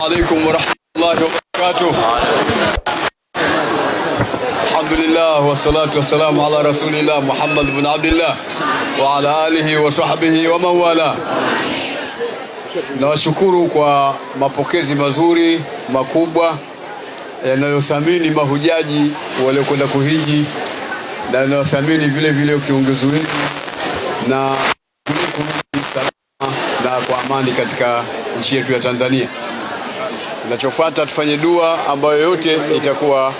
عليكم ورحمة الله وبركاته. الحمد لله والصلاة والسلام على رسول الله محمد بن عبد الله وعلى آله وصحبه ومن والاه. Nawashukuru kwa mapokezi mazuri makubwa yanayothamini mahujaji waliokwenda kuhiji, na yanayothamini vile vile kiongozi wetu na salama na kwa amani katika nchi yetu ya Tanzania. Kinachofuata tufanye dua ambayo yote itakuwa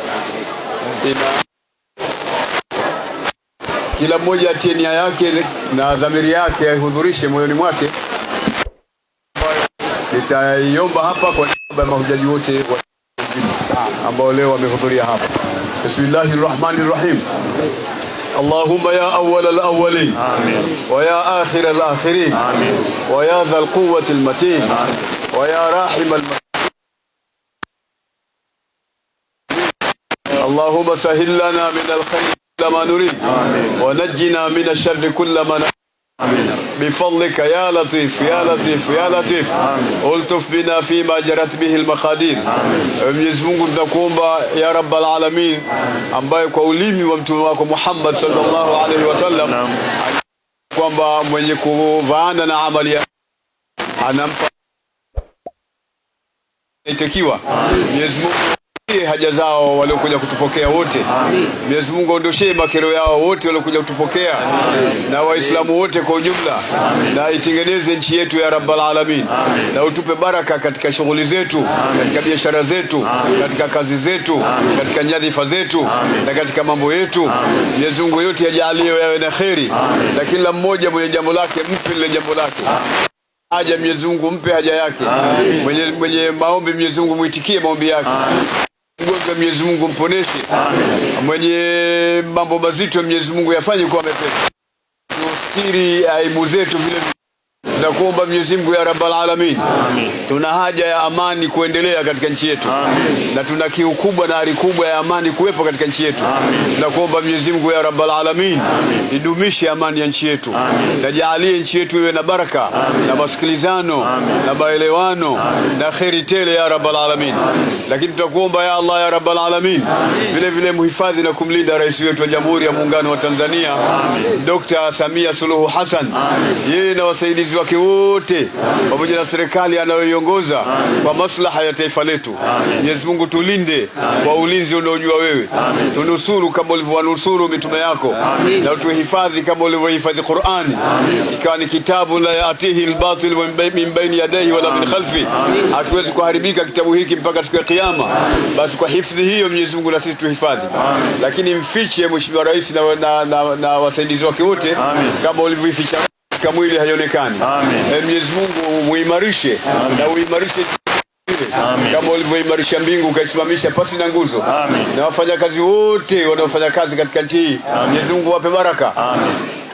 kila mmoja atie nia yake na dhamiri yake aihudhurishe moyoni mwake. Nitaiomba hapa kwa niaba ya mahujaji wote ambao leo wamehudhuria hapa. Bismillahirrahmanirrahim. Allahumma ya awwal al-awwalin, wa ya akhir al-akhirin, wa ya dhal quwwati al-matin, wa ya rahim al-matin. اللهم سهل لنا من الخير كل ما نريد ونجنا من الشر كل ما نريد بفضلك يا لطيف يا لطيف يا لطيف. الطف بنا فيما جرت به المقادير. Mwenyezi Mungu tunakuomba ya Rabbal Alamin, ambaye kwa ulimi wa mtume wako Muhammad sallallahu alaihi wasallam kwamba mwenye kuvaana na amali anampa itakiwa. Mwenyezi Mungu haja zao waliokuja kutupokea wote. Mwenyezi Mungu aondoshee makero yao wote waliokuja kutupokea, na waislamu wote kwa ujumla, na itengeneze nchi yetu ya Rabbal Alamin, na utupe baraka katika shughuli zetu, katika biashara zetu, katika kazi zetu, katika nyadhifa zetu, na katika mambo yetu. Mwenyezi Mungu yote yajalie yawe na kheri, na kila mmoja mwenye jambo lake mpe lile jambo lake. Haja Mwenyezi Mungu mpe haja yake. Mwenye maombi Mwenyezi Mungu muitikie maombi yake. Mgonjwa Mwenyezi Mungu mponeshe. Mwenye mambo mazito Mwenyezi Mungu yafanye kuwa mepesi. Ustiri aibu zetu vile tunakuomba Mwenyezi Mungu ya Rabbal Alamin. Tuna haja ya amani kuendelea katika nchi yetu. Na tuna kiu kubwa na ari kubwa ya amani kuwepo katika nchi yetu. Tunakuomba Mwenyezi Mungu ya Rabbal Alamin, idumishe amani ya nchi yetu. Na jaalie nchi yetu iwe na baraka, na masikilizano, na maelewano, na kheri tele ya Rabbal Alamin. Lakini tutakuomba ya Allah ya Rabbal Alamin, vile vile muhifadhi na kumlinda rais wetu wa Jamhuri ya Muungano wa Tanzania, Dr. Samia Suluhu Hassan. Yeye na wasaidizi wake wote pamoja na serikali anayoiongoza kwa maslaha ya taifa letu. Mwenyezi Mungu tulinde kwa ulinzi unaojua wewe. Tunusuru kama ulivyowanusuru mitume yako, na tuhifadhi kama ulivyohifadhi Qur'ani, ikawa ni kitabu la yatihi al-batil min bayni yadayhi wala min khalfi. Hatuwezi kuharibika kitabu hiki mpaka siku ya kiyama. Basi kwa hifadhi hiyo Mwenyezi Mungu na sisi tuhifadhi. Lakini mfiche Mheshimiwa Rais na wasaidizi wake wote kama ulivyoificha mwili haionekani. Mwenyezi Mungu muimarishe na uimarishe kama ulivyoimarisha mbingu ukaisimamisha pasi na nguzo. Na wafanyakazi wote wanaofanya kazi katika nchi hii Mwenyezi Mungu wape baraka.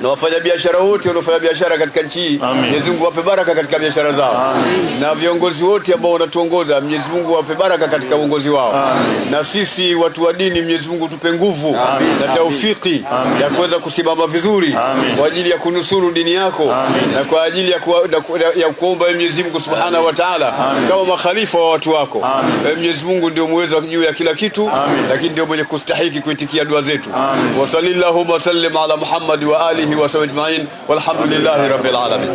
Na wafanya biashara wote wanaofanya biashara katika nchi hii Mwenyezi Mungu wape baraka katika biashara zao. Na viongozi wote ambao wanatuongoza Mwenyezi Mungu wape baraka katika uongozi wao. Na sisi watu wa dini Mwenyezi Mungu tupe nguvu na taufiki ya kuweza kusimama vizuri kwa ajili ya kunusuru dini yako, na kwa ajili ya kuomba Mwenyezi Mungu Subhanahu wa Ta'ala kama makhalifa wa watu wako. Mwenyezi Mungu ndio muweza juu ya kila kitu, lakini ndio mwenye kustahiki kuitikia dua zetu. Wa sallallahu wa sallim ala Muhammad wa alihi wa sahbihi ajma'in walhamdulillahi rabbil alamin.